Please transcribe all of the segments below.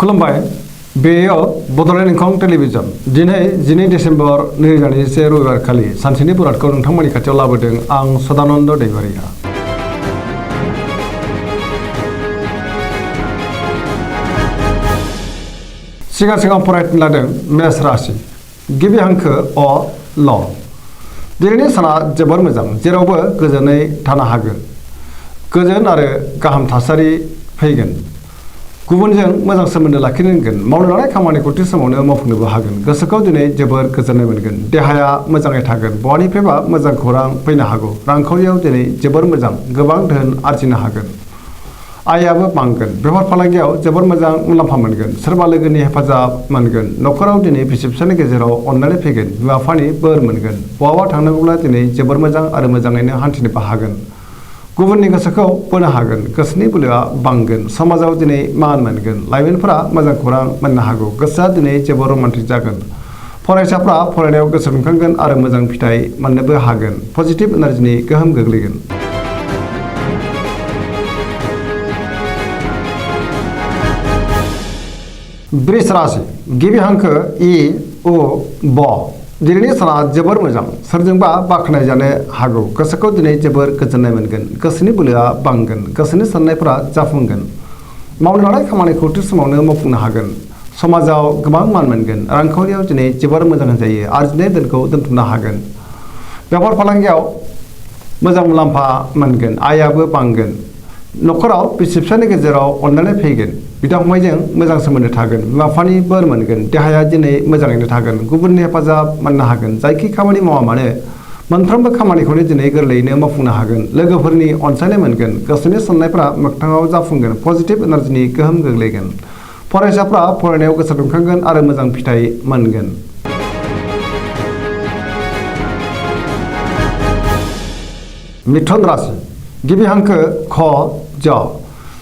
खुलुमबाय बेयो बड'लेण्ड इंखं टेलिभिजन दिनै 12 डिसेम्बर 2021 रबिबार खालि सानसेनि बुरादखौ नोंथांमोननि खाथियाव लाबोदों आं सदानन्द दैमारिया। सिगां फरायनो लादों मेष राशि गिबि हांखो अ ल। दिनैनि साना जोबोर मोजां, जेरावबो गोजोनै थानो हागोन। गोजोन आरो गाहाम थासारि फैगोन। गुबुनजों मोजां सोमोन्दो लाखिनो रोंगोन। मावनो लानाय खामानिखौ थि समावनो मावफुंनोबो हागोन। गोसोखौ दिनै जोबोर गोजोननाय मोनगोन। देहाया मोजाङै थागोन। बहानिफ्रायबा मोजां खौरां फैनो हागौ। रांखावरियाव दिनै जोबोर मोजां, गोबां धोन आरजिनो हागोन। आयाबो बांगोन। बेफार फालांगियाव जोबोर मोजां मुलाम्फा मोनगोन। सोरबा लोगोनि हेफाजाब मोनगोन। न'खराव दिनै बिसि फिसायनि गेजेराव अनलायनाय फैगोन। बिमा बिफानि बोर मोनगोन। बहाबा थांनांगौब्ला दिनै जोबोर मोजां आरो मोजाङैनो हान्थिनोबो हागोन। गुबुननि गोसोखौ बोनो हागोन। गोसोनि बोलोआ बांगोन। समाजाव दिनै मान मोनगोन। लाइमोनफोरा मोजां खौरां मोननो हागौ। गोसोआ दिनै जोबोर रमान्टिक जागोन। फरायसाफ्रा फरायनायाव गोसो दुंखांगोन आरो मोजां फिथाइ मोननोबो हागोन। पजिटिभ एनार्जिनि गोहोम गोग्लैगोन। वृष राशि गिबि हांखो इ उ ब। दिनैनि साना जोबोर मोजां। सोरजोंबा बाख्नाय जानो हागौ। गोसोखौ दिनै जोबोर गोजोननाय मोनगोन। गोसोनि बोलोआ बांगोन। गोसोनि साननायफोरा जाफुंगोन। मावनो लानाय खामानिखौ थि समावनो मावफुंनो हागोन। समाजाव गोबां मान मोनगोन। रांखावरियाव दिनै जोबोर मोजां जायो। आरजिनाय धोनखौ दोनथुमनो हागोन। बेफार फालांगियाव मोजां मुलाम्फा मोनगोन। आयाबो बांगोन। न'खराव बिसि फिसायनि गेजेराव अनलायनाय फैगोन। बिदा फंबायजों मोजां सोमोन्दो थागोन। बिमा बिफानि बोर मोनगोन। देहाया दिनै मोजाङैनो थागोन। गुबुननि हेफाजाब मोननो हागोन। जायखि खामानि मावा मानो मोनफ्रोमबो खामानिखौनो दिनै गोरलैयैनो मावफुंनो हागोन। लोगोफोरनि अनसायनाय मोनगोन। गोसोनि साननायफ्रा मोगथाङाव जाफुंगोन। पजिटिभ एनार्जिनि गोहोम गोग्लैगोन। फरायसाफ्रा फरायनायाव गोसो दुंखांगोन आरो मोजां फिथाइ मोनगोन। मिथुन राशि गिबि हांखो ख ज।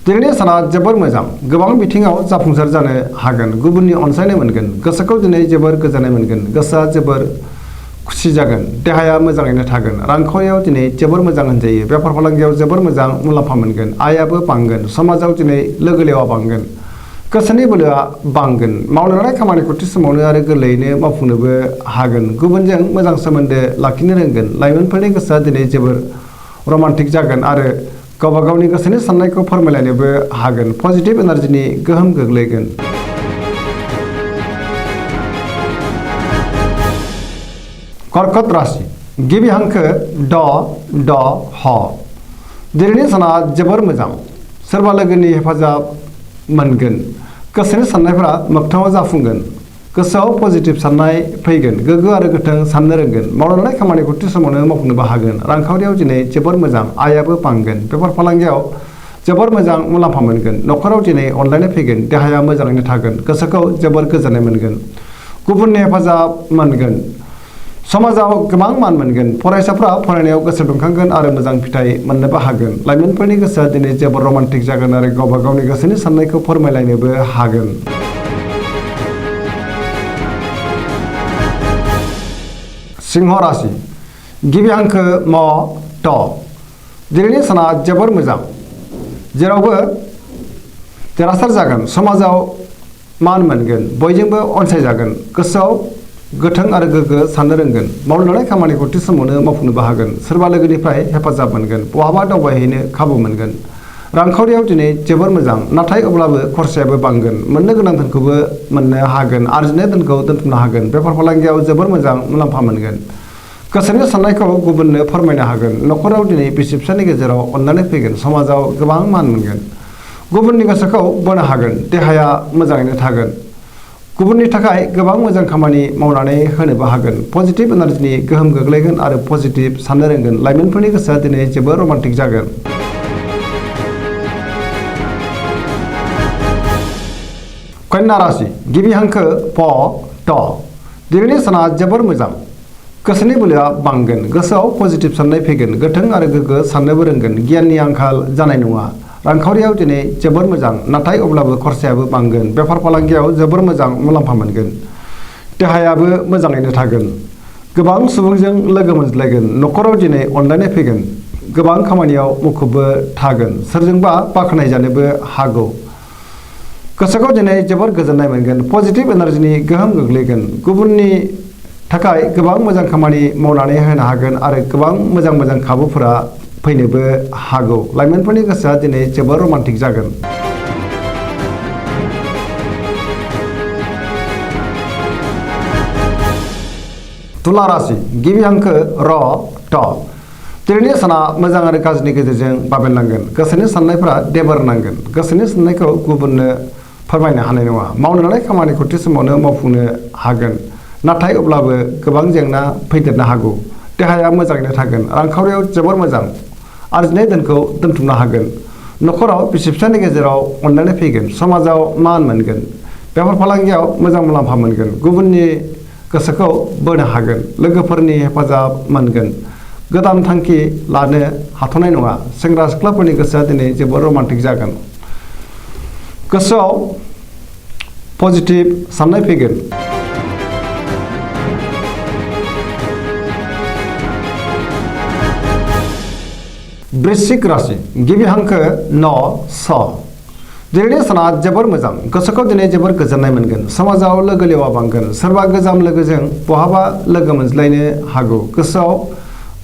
दिनैनि साना जोबोर मोजां। गोबां बिथिङाव जाफुंसार जानो हागोन। गुबुननि अनसायनाय मोनगोन। गोसोखौ दिनै जोबोर गोजोननाय मोनगोन। गोसोआ जोबोर खुसि जागोन। देहाया मोजाङैनो थागोन। रांखावरियाव दिनै जोबोर मोजां होनजायो। बेफार फालांगियाव जोबोर मोजां मुलाम्फा मोनगोन। आयाबो बांगोन। समाजाव दिनै लोगो लेवा बांगोन। गोसोनि बोलोआ बांगोन। मावनो लानाय खामानिखौ थि समावनो आरो गोरलैयैनो मावफुंनोबो हागोन। गुबुनजों मोजां सोमोन्दो लाखिनो रोंगोन। लाइमोनफोरनि गोसोआ दिनै जोबोर रमान्टिक जागोन आरो गावबा गावनि गोसोनि साननायखौ फोरमायलायनोबो हागोन। पजिटिभ एनार्जिनि गोहोम गोग्लैगोन। कर्कट राशि गिबि हांखो ड ड ह। दिनैनि साना जोबोर मोजां। सोरबा लोगोनि हेफाजाब मोनगोन। गोसोनि साननायफोरा मोगथाङाव जाफुंगोन। गोसोआव पजिटिभ साननाय फैगोन। गोग्गो आरो गोथों साननो रोंगोन। मावनो लानाय खामानिखौ थि समावनो मावफुंनोबो हागोन। रांखावरियाव दिनै जोबोर मोजां। आयाबो बांगोन। बेफार फालांगियाव जोबोर मोजां मुलाम्फा मोनगोन। न'खराव दिनै अनलायनाय फैगोन। देहाया मोजाङैनो थागोन। गोसोखौ जोबोर गोजोननाय मोनगोन। गुबुननि हेफाजाब मोनगोन। समाजाव गोबां मान मोनगोन। फरायसाफ्रा फरायनायाव गोसो दुंखांगोन आरो मोजां फिथाइ मोननोबो हागोन। लाइमोनफोरनि गोसोआ दिनै जोबोर रमान्टिक जागोन आरो गावबा गावनि गोसोनि साननायखौ फोरमायलायनोबो हागोन। सिंह राशि गिबि हांखो म ट। दिनैनि साना जोबोर मोजां। जेरावबो देरहासार जागोन। समाजाव मान मोनगोन। बयजोंबो अनसायजागोन। गोसोआव गोथों आरो गोग्गो साननो रोंगोन। मावनो लानाय खामानिखौ थि समावनो मावफुंनोबो हागोन। सोरबा लोगोनिफ्राय हेफाजाब मोनगोन। बहाबा दावबायहैनो खाबु मोनगोन। रांखावरियाव दिनै जोबोर मोजां। नाथाय अब्लाबो खरसायाबो बांगोन। मोननो गोनां धोनखौबो मोननो हागोन। आरजिनाय धोनखौ दोनथुमनो हागोन। बेफार फालांगियाव जोबोर मोजां मुलाम्फा मोनगोन। गोसोनि साननायखौ गुबुननो फोरमायनो हागोन। न'खराव दिनै बिसि फिसायनि गेजेराव अनलायनाय फैगोन। समाजाव गोबां मान मोनगोन। गुबुननि गोसोखौ बोनो हागोन। देहाया मोजाङैनो थागोन। गुबुननि थाखाय गोबां मोजां खामानि मावनानै होनोबो हागोन। पजिटिभ एनार्जिनि गोहोम गोग्लैगोन आरो पजिटिभ साननो रोंगोन। लाइमोनफोरनि गोसोआ दिनै जोबोर रमान्टिक जागोन। कन्या राशि गिबि हांखो प ट। दिनैनि साना जोबोर मोजां। गोसोनि बोलोआ बांगोन। गोसोआव पजिटिभ साननाय फैगोन। गोथों आरो गोग्गो साननोबो रोंगोन। गियाननि आंखाल जानाय नङा। रांखावरियाव दिनै जोबोर मोजां। नाथाय अब्लाबो खरसायाबो बांगोन। बेफार फालांगियाव जोबोर मोजां मुलाम्फा मोनगोन। देहायाबो मोजाङैनो थागोन। गोबां सुबुंजों लोगो मोनज्लायगोन। न'खराव दिनै अनलायनाय फैगोन। गोबां खामानियाव मुखुबबो थागोन। सोरजोंबा बाख्नायजानोबो हागौ। गोसोखौ दिनै जोबोर गोजोननाय मोनगोन पजिटिभ एनार्जिनि गोहोम गोग्लैगोन गुबुननि थाखाय गोबां मोजां खामानि मावनानै होनो हागोन आरो गोबां मोजां मोजां खाबुफोरा फैनोबो हागौ लाइमोनफोरनि गोसोआ दिनै जोबोर रमान्टिक जागोन। तुला राशि गिबि हांखो र ट दिनैनि साना मोजां आरो गाज्रिनि गेजेरजों बाबेननांगोन गोसोनि साननायफोरा देबोर नांगोन गोसोनि साननायखौ गुबुननो फोरमायनो हानाय नङा मावनो लानाय खामानिखौ थि समावनो मावफुंनो हागोन नाथाय अब्लाबो गोबां जेंना फैदेरनो हागौ देहाया मोजाङैनो थागोन रांखावरियाव जोबोर मोजां आरजिनाय धोनखौ दोनथुमनो हागोन न'खराव बिसि फिसायनि गेजेराव अनलायनाय फैगोन समाजाव मान मोनगोन बेफार फालांगियाव मोजां मुलाम्फा मोनगोन गुबुननि गोसोखौ बोनो हागोन लोगोफोरनि हेफाजाब मोनगोन गोदान थांखि लानो हाथ'नाय नङा सेंग्रा सिख्लाफोरनि गोसोआ दिनै जोबोर रमान्टिक जागोन गोसोआव पजिटिभ साननाय फैगोन। वृश्चिक राशि गिबि हांखो न स दिनैनि साना जोबोर मोजां गोसोखौ दिनै जोबोर गोजोननाय मोनगोन समाजाव लोगो लेवा बांगोन सोरबा गोजाम लोगोजों बहाबा लोगो मोनज्लायनो हागौ गोसोआव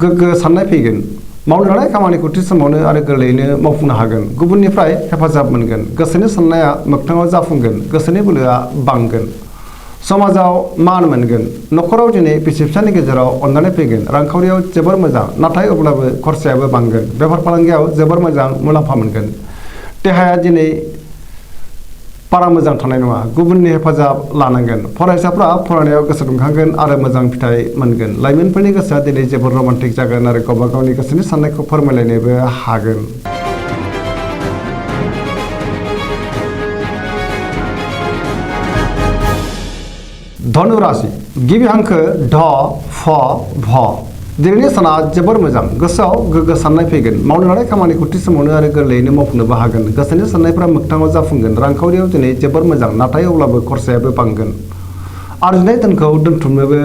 गोग्गो साननाय फैगोन मावनो लानाय खामानिखौ थि समावनो आरो गोरलैयैनो मावफुंनो हागोन गुबुननिफ्राय हेफाजाब मोनगोन गोसोनि साननाया मोगथाङाव जाफुंगोन गोसोनि बोलोआ बांगोन समाजाव मान मोनगोन न'खराव दिनै बिसि फिसानि गेजेराव अनलायनाय फैगोन रांखावरियाव जोबोर मोजां नाथाय अब्लाबो खरसायाबो बांगोन बेफार फालांगियाव जोबोर मोजां मुलाम्फा मोनगोन देहाया दिनै बारा मोजां थानाय नङा गुबुननि हेफाजाब लानांगोन फरायसाफ्रा फरायनायाव गोसो दुंखांगोन आरो मोजां फिथाइ मोनगोन लाइमोनफोरनि गोसोआ दिनै जोबोर रमान्टिक जागोन आरो गावबा गावनि गोसोनि साननायखौ फोरमायलायनोबो हागोन। धनु राशि गिबि हांखो ढ फ भ दिनैनि साना जोबोर मोजां गोसोआव गोग्गो साननाय फैगोन मावनो लानाय खामानिखौ थि समावनो आरो गोरलैयैनो मावफुंनोबो हागोन गोसोनि साननायफ्रा मोगथाङाव जाफुंगोन रांखावरियाव दिनै जोबोर मोजां नाथाय अब्लाबो खरसायाबो बांगोन आरजिनाय धोनखौ दोनथुमनोबो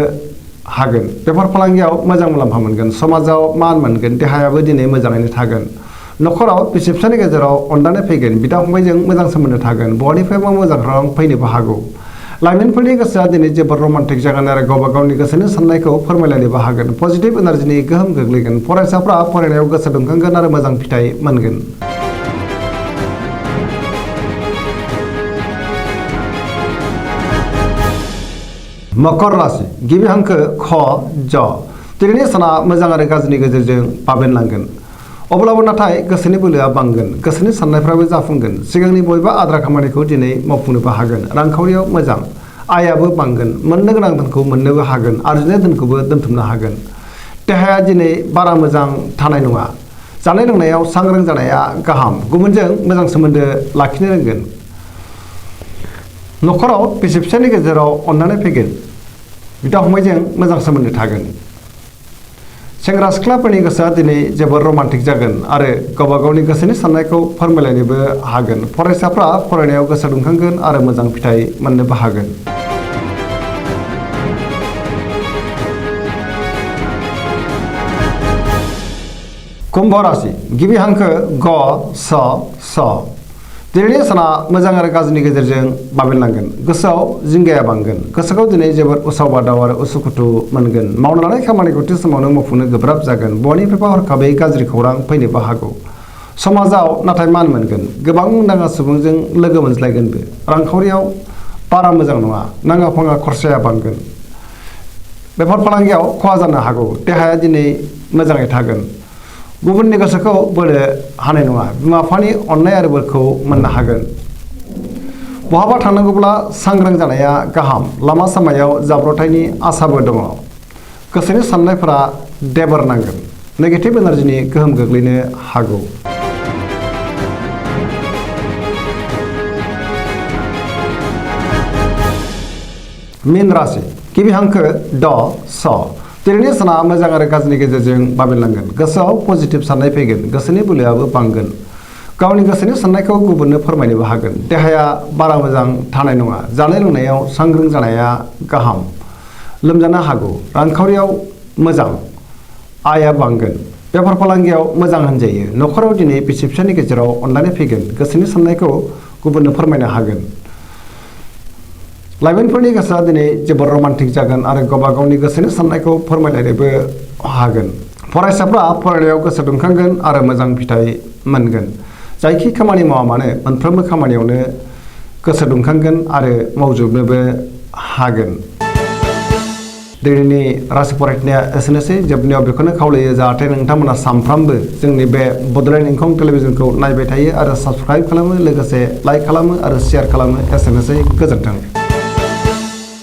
हागोन बेफार फालांगियाव मोजां मुलाम्फा मोनगोन समाजाव मान मोनगोन देहायाबो दिनै मोजाङैनो थागोन न'खराव बिसि फिसानि गेजेराव अनलायनाय फैगोन बिदा फंबायजों मोजां सोमोन्दो थागोन बहानिफ्रायबा मोजां रां फैनोबो हागौ लाइमोनफोरनि गोसोआ दिनै जोबोर रमान्टिक जागोन आरो गावबा गावनि गोसोनि साननायखौ फोरमायलायनोबो हागोन पजिटिभ एनार्जिनि गोहोम गोग्लैगोन फरायसाफ्रा फरायनायाव गोसो दुंखांगोन आरो मोजां फिथाइ मोनगोन। मकर राशि गिबि हांखो ख ज दिनैनि साना मोजां आरो गाज्रिनि गेजेरजों बाबेनलांगोन अब्लाबो नाथाय गोसोनि बोलोआ बांगोन गोसोनि साननायफ्राबो जाफुंगोन सिगांनि बबेबा आद्रा खामानिखौ दिनै मावफुंनोबो हागोन रांखावरियाव मोजां आयाबो बांगोन मोननो गोनां धोनखौ मोननोबो हागोन आरजिनाय धोनखौबो दोनथुमनो हागोन देहाया दिनै बारा मोजां थानाय नङा जानाय लोंनायाव सांग्रां जानाया गाहाम गुबुनजों मोजां सोमोन्दो लाखिनो रोंगोन न'खराव बिसि फिसायनि गेजेराव अनलायनाय फैगोन बिदा फंबायजों मोजां सोमोन्दो थागोन सेंग्रा सिख्लाफोरनि गोसोआ दिनै जोबोर रमान्टिक जागोन आरो गावबा गावनि गोसोनि साननायखौ फोरमायलायनोबो हागोन फरायसाफ्रा फरायनायाव गोसो दुंखांगोन आरो मोजां फिथाइ मोननोबो हागोन। कुम्भ राशि गिबि हांखो ग स स दिनैनि साना मोजां आरो गाज्रिनि गेजेरजों बाबेनलांगोन गोसोआव जिंगाया बांगोन गोसोखौ दिनै जोबोर उसाव बादाव आरो उसुखुथु मोनगोन मावनो लानाय खामानिखौ थि समावनो मावफुंनो गोब्राब जागोन बहानिफ्रायबा हरखाबै गाज्रि खौरां फैनोबो हागौ समाजाव नाथाय मान मोनगोन गोबां मुंदांखा सुबुंजों लोगो मोनज्लायगोनबो रांखावरियाव बारा मोजां नङा नाङा फाङा खरसाया बांगोन बेफार फालांगियाव खहा जानो हागौ देहाया दिनै मोजाङै थागोन गुबुननि गोसोखौ बोनो हानाय नङा बिमा बिफानि अननाय आरो बोरखौ मोननो हागोन बहाबा थांनांगौब्ला सांग्रां जानाया गाहाम लामा सामायाव जाब्रबथायनि आसाबो दङ गोसोनि साननायफोरा देबोर नांगोन नेगेटिभ एनार्जिनि गोहोम गोग्लैनो हागौ। मीन राशि गिबि हांखो ड स दिनैनि साना मोजां आरो गाज्रिनि गेजेरजों बाबेनलांगोन गोसोआव पजिटिभ साननाय फैगोन गोसोनि बोलोआबो बांगोन गावनि गोसोनि साननायखौ गुबुननो फोरमायनोबो हागोन देहाया बारा मोजां थानाय नङा जानाय लोंनायाव सांग्रां जानाया गाहाम लोमजानो हागौ रांखावरियाव मोजां आया बांगोन बेफार फालांगियाव मोजां होनजायो न'खराव दिनै बिसि फिसायनि गेजेराव अनलायनाय फैगोन गोसोनि साननायखौ गुबुननो फोरमायनो हागोन लाइमोनफोरनि गोसोआ दिनै जोबोर रमान्टिक जागोन आरो गावबा गावनि गोसोनि साननायखौ फोरमायलायनोबो हागोन। फरायसाफ्रा फरायनायाव गोसो दुंखांगोन आरो मोजां फिथाइ मोनगोन। जायखि खामानि मावा मानो मोनफ्रोमबो खामानियावनो गोसो दुंखांगोन आरो मावजोबनोबो हागोन। दिनैनि राशि फरायनाया एसेनोसै। जोबनायाव बेखौनो खावलायो जाहाथे नोंथांमोना सानफ्रामबो जोंनि बे बड'लेण्ड इंखं टेलिभिजनखौ नायबाय थायो आरो साबस्क्राइब खालामो, लोगोसे लाइक खालामो आरो शेयार खालामो। एसेनोसै, गोजोन्थों।